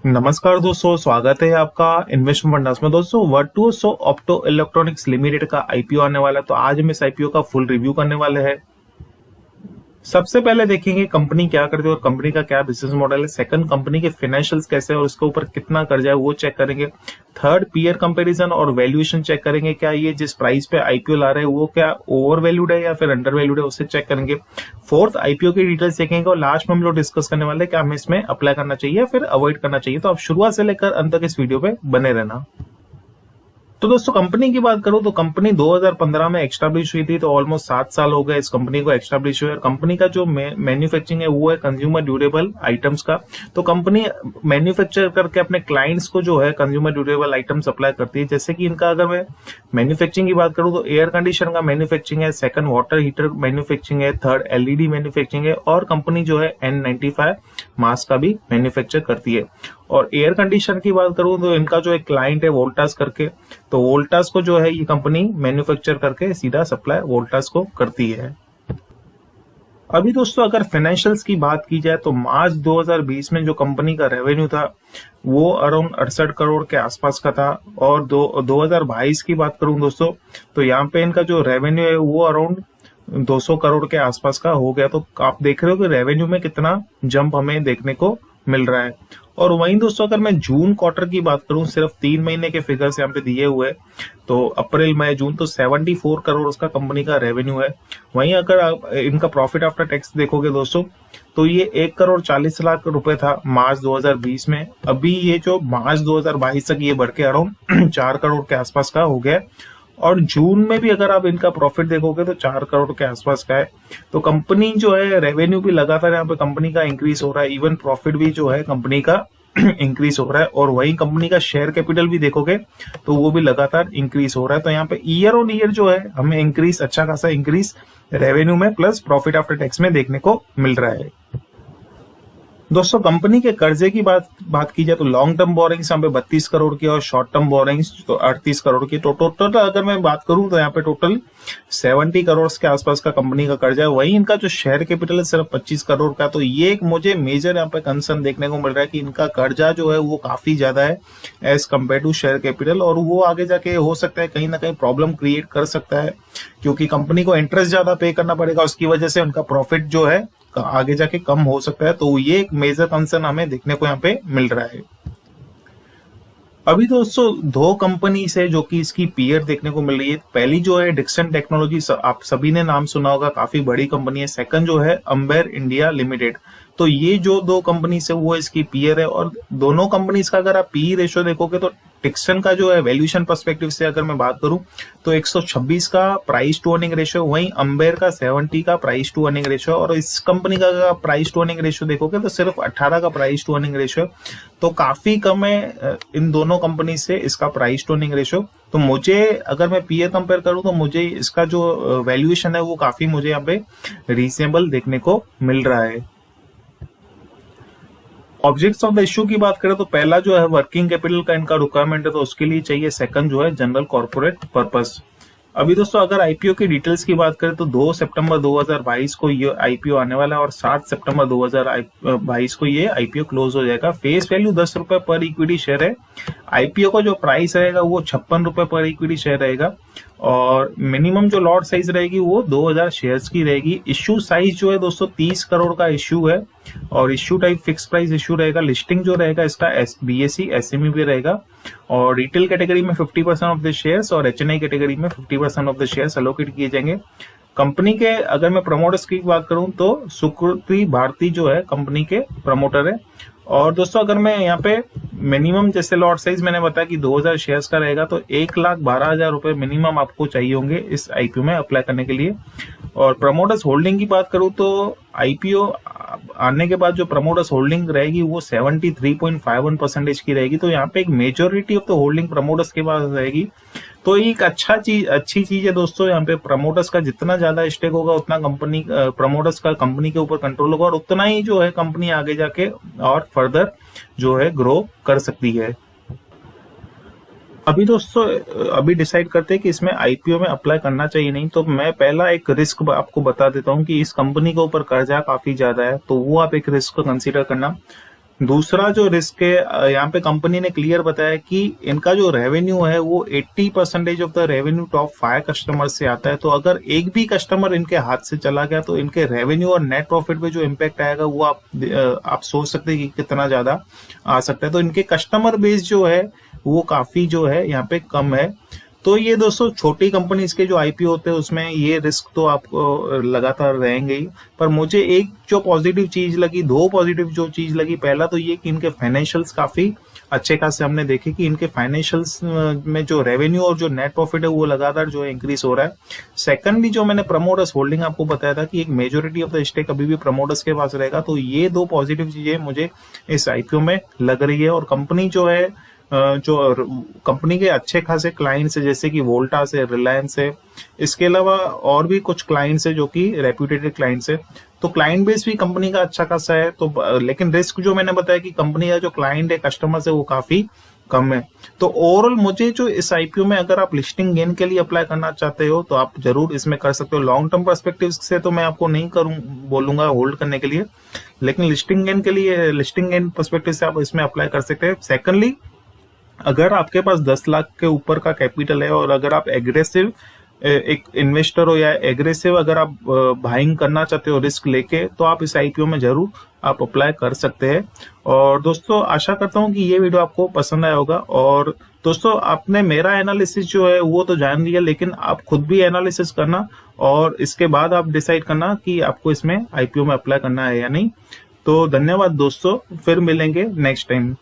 नमस्कार दोस्तों, स्वागत है आपका इन्वेस्टमेंट फंडास में। दोस्तों वर्टुओ ऑप्टो इलेक्ट्रॉनिक्स लिमिटेड का आईपीओ आने वाला है, तो आज हम इस आईपीओ का फुल रिव्यू करने वाले हैं। सबसे पहले देखेंगे कंपनी क्या करती है और कंपनी का क्या बिजनेस मॉडल है। सेकंड, कंपनी के फाइनेंशियल्स कैसे है और उसके ऊपर कितना कर्जा है वो चेक करेंगे। थर्ड, पीयर कंपैरिजन और वैल्यूएशन चेक करेंगे, क्या ये जिस प्राइस पे आईपीओ ला रहे हैं वो क्या ओवर वैल्यूड है या फिर अंडर वैल्यूड है, उससे चेक करेंगे। फोर्थ, आईपीओ की डिटेल्स देखेंगे और लास्ट में हम लोग डिस्कस करने वाले हैं क्या हमें इसमें अप्लाई करना चाहिए या फिर अवॉइड करना चाहिए। तो आप शुरुआत से लेकर अंत तक इस वीडियो पे बने रहना। तो दोस्तों कंपनी की बात करूं तो कंपनी 2015 में एस्टैब्लिश हुई थी, तो ऑलमोस्ट 7 साल हो गए इस कंपनी को एस्टैब्लिश हुए। कंपनी का जो मैन्युफैक्चरिंग है वो है कंज्यूमर ड्यूरेबल आइटम्स का। तो कंपनी मैन्युफैक्चर करके अपने क्लाइंट्स को जो है कंज्यूमर ड्यूरेबल आइटम सप्लाई करती है। जैसे कि इनका अगर मैं मैन्युफैक्चरिंग की बात करूं तो एयर कंडीशन का मैन्युफैक्चरिंग है, सेकंड वाटर हीटर मैन्युफैक्चरिंग है, थर्ड एलईडी मैन्युफैक्चरिंग है और कंपनी जो है N95 मास्क का भी मैन्युफैक्चर करती है। और एयर कंडीशन की बात करूं तो इनका जो एक क्लाइंट है वोल्टास करके, तो वोल्टास को जो है ये कंपनी मैन्युफैक्चर करके सीधा सप्लाई वोल्टास को करती है। अभी दोस्तों अगर फाइनेंशियल्स की बात की जाए तो मार्च 2020 में जो कंपनी का रेवेन्यू था वो अराउंड 68 करोड़ के आसपास का था। और 2022 की बात करूं दोस्तों तो यहाँ पे इनका जो रेवेन्यू है वो अराउंड 200 करोड़ के आसपास का हो गया। तो आप देख रहे हो कि रेवेन्यू में कितना जंप हमें देखने को मिल रहा है। और वहीं दोस्तों अगर मैं जून क्वार्टर की बात करूं, सिर्फ 3 महीने के फिगर्स यहाँ पे दिए हुए, तो अप्रैल मई जून, तो 74 करोड़ उसका कंपनी का रेवेन्यू है। वहीं अगर आप इनका प्रॉफिट आफ्टर टैक्स देखोगे दोस्तों तो ये 1 करोड़ 40 लाख रुपए था मार्च 2020 में। अभी ये जो मार्च 2022 तक ये बढ़ के अराउंड 4 करोड़ के आसपास का हो गया। और जून में भी अगर आप इनका प्रॉफिट देखोगे तो 4 करोड़ के आसपास का है। तो कंपनी जो है रेवेन्यू भी लगातार यहाँ पे कंपनी का इंक्रीज हो रहा है, इवन प्रॉफिट भी जो है कंपनी का इंक्रीज हो रहा है। और वही कंपनी का शेयर कैपिटल भी देखोगे तो वो भी लगातार इंक्रीज हो रहा है। तो यहाँ पे ईयर ऑन ईयर जो है हमें इंक्रीज, अच्छा खासा इंक्रीज रेवेन्यू में प्लस प्रॉफिट आफ्टर टैक्स में देखने को मिल रहा है। दोस्तों कंपनी के कर्जे की बात की जाए तो लॉन्ग टर्म बोरिंग्स यहाँ पे 32 करोड़ की और शॉर्ट टर्म बोरिंग्स तो 38 करोड़ की। तो टोटल अगर मैं बात करूं तो यहाँ पे टोटल 70 करोड़ के आसपास का कंपनी का कर्जा है। वहीं इनका जो शेयर कैपिटल है सिर्फ 25 करोड़ का। तो ये एक मुझे मेजर यहाँ पे कंसर्न देखने को मिल रहा है कि इनका कर्जा जो है वो काफी ज्यादा है as compared to share capital, और वो आगे जाके हो सकता है कहीं ना कहीं प्रॉब्लम क्रिएट कर सकता है, क्योंकि कंपनी को इंटरेस्ट ज्यादा पे करना पड़ेगा, उसकी वजह से उनका प्रॉफिट जो है आगे जाके कम हो सकता है। तो ये एक मेजर कंसर्न हमें देखने को यहाँ पे मिल रहा है। अभी दोस्तों 2 कंपनी है जो कि इसकी पीयर देखने को मिल रही है। पहली जो है डिक्सन टेक्नोलॉजी, आप सभी ने नाम सुना होगा, काफी बड़ी कंपनी है। सेकंड जो है अंबेर इंडिया लिमिटेड। तो ये जो 2 कंपनी है वो इसकी पीयर है। और दोनों कंपनीज का अगर आप पी रेशियो देखोगे तो डिक्सन का जो है वैल्यूएशन पर्सपेक्टिव से अगर मैं बात करूं तो 126 का प्राइस टू अर्निंग रेशियो, वहीं अंबेर का 70 का प्राइस टू अर्निंग रेशियो, और इस कंपनी का प्राइस टू अर्निंग रेशियो देखोगे तो सिर्फ 18 का प्राइस टू अर्निंग रेशियो। तो काफी कम है इन दोनों कंपनी से इसका प्राइस टू अर्निंग रेशियो। तो मुझे अगर मैं पीयर कंपेयर करूं तो मुझे इसका जो वैल्यूएशन है वो काफी मुझे यहाँ पे रीजनेबल देखने को मिल रहा है। ऑब्जेक्ट्स ऑफ द इश्यू की बात करें तो पहला जो है वर्किंग कैपिटल का इनका रिक्वायरमेंट है, तो उसके लिए चाहिए। सेकंड जो है जनरल कॉर्पोरेट पर्पस। अभी दोस्तों अगर आईपीओ की डिटेल्स की बात करें तो 2 सितंबर 2022 को ये आईपीओ आने वाला है और 7 सितंबर 2022 को ये आईपीओ क्लोज हो जाएगा। फेस वैल्यू 10 रुपए पर इक्विटी शेयर है। आईपीओ का जो प्राइस रहेगा वो 56 रुपए पर इक्विटी शेयर रहेगा और मिनिमम जो लॉट साइज रहेगी वो 2000 शेयर्स की रहेगी। इश्यू साइज जो है दोस्तों 30 करोड़ का इश्यू है और issue type fix price issue रहेगा। लिस्टिंग जो रहेगा इसका बीएसई एसएमई भी रहेगा और रिटेल कैटेगरी में 50% ऑफ द शेयर्स और एचएनआई कैटेगरी में 50% ऑफ द शेयर्स अलोकेट किए जाएंगे। कंपनी के अगर मैं प्रमोटर्स की बात करूं तो सुकृति भारती जो है कंपनी के प्रमोटर है। और दोस्तों अगर मैं यहाँ पे मिनिमम जैसे लॉट साइज मैंने बताया कि 2000 शेयर्स का रहेगा, तो 1,12,000 रुपए मिनिमम आपको चाहिए होंगे इस आईपीओ में अप्लाई करने के लिए। और प्रमोटर्स होल्डिंग की बात करूं तो आईपीओ आने के बाद जो प्रमोटर्स होल्डिंग रहेगी वो 73.51% की रहेगी। तो यहाँ पे एक majority of the holding promoters के पास रहेगी। तो एक अच्छी चीज है दोस्तों, यहाँ पे प्रमोटर्स का जितना ज्यादा स्टेक होगा उतना कंपनी प्रमोटर्स का कंपनी के ऊपर कंट्रोल होगा और उतना ही जो है कंपनी आगे जाके और फर्दर जो है ग्रो कर सकती है। अभी दोस्तों अभी डिसाइड करते हैं कि इसमें आईपीओ में अप्लाई करना चाहिए नहीं। तो मैं पहला एक रिस्क आपको बता देता हूं कि इस कंपनी के ऊपर कर्जा काफी ज्यादा है, तो वो आप एक रिस्क को कंसीडर करना। दूसरा जो रिस्क है, यहाँ पे कंपनी ने क्लियर बताया कि इनका जो रेवेन्यू है वो 80% of the revenue top 5 customer से आता है। तो अगर एक भी कस्टमर इनके हाथ से चला गया तो इनके रेवेन्यू और नेट प्रॉफिट पे जो इम्पैक्ट आएगा वो आप सोच सकते हैं कि कितना ज्यादा आ सकता है। तो इनके कस्टमर बेस जो है वो काफी जो है यहाँ पे कम है। तो ये दोस्तों छोटी कंपनीज के जो आईपीओ होते हैं उसमें ये रिस्क तो आपको लगातार रहेंगे ही। पर मुझे एक जो पॉजिटिव चीज लगी, दो पॉजिटिव जो चीज लगी, पहला तो ये कि इनके फाइनेंशियल्स काफी अच्छे खासे हमने देखे कि इनके फाइनेंशियल्स में जो रेवेन्यू और जो नेट प्रॉफिट है वो लगातार जो है इंक्रीज हो रहा है। सेकंडली जो मैंने प्रमोटर्स होल्डिंग आपको बताया था कि एक मेजोरिटी ऑफ द स्टेक अभी भी प्रमोटर्स के पास रहेगा। तो ये दो पॉजिटिव चीजें मुझे इस आईपीओ में लग रही है। और कंपनी जो है जो कंपनी के अच्छे खासे क्लाइंट्स है जैसे कि वोल्टास है, रिलायंस है, इसके अलावा और भी कुछ क्लाइंट्स है जो कि रेप्यूटेड क्लाइंट्स है। तो क्लाइंट बेस भी कंपनी का अच्छा खासा है। तो लेकिन रिस्क जो मैंने बताया कि कंपनी का जो क्लाइंट है, कस्टमर्स है, वो काफी कम है। तो ओवरऑल मुझे जो इस आईपीओ में अगर आप लिस्टिंग गेन के लिए अप्लाई करना चाहते हो तो आप जरूर इसमें कर सकते हो। लॉन्ग टर्म पर्सपेक्टिव से तो मैं आपको नहीं बोलूंगा होल्ड करने के लिए, लेकिन लिस्टिंग गेन के लिए, लिस्टिंग गेन पर्सपेक्टिव से आप इसमें अप्लाई कर सकते हैं। सेकंडली, अगर आपके पास 10 लाख के ऊपर का कैपिटल है और अगर आप एग्रेसिव एक इन्वेस्टर हो या एग्रेसिव अगर आप बाइंग करना चाहते हो रिस्क लेके, तो आप इस आईपीओ में जरूर आप अप्लाई कर सकते हैं। और दोस्तों आशा करता हूं कि ये वीडियो आपको पसंद आया होगा। और दोस्तों आपने मेरा एनालिसिस जो है वो तो जान लिया, लेकिन आप खुद भी एनालिसिस करना और इसके बाद आप डिसाइड करना कि आपको इसमें आईपीओ में अप्लाई करना है या नहीं। तो धन्यवाद दोस्तों, फिर मिलेंगे नेक्स्ट टाइम।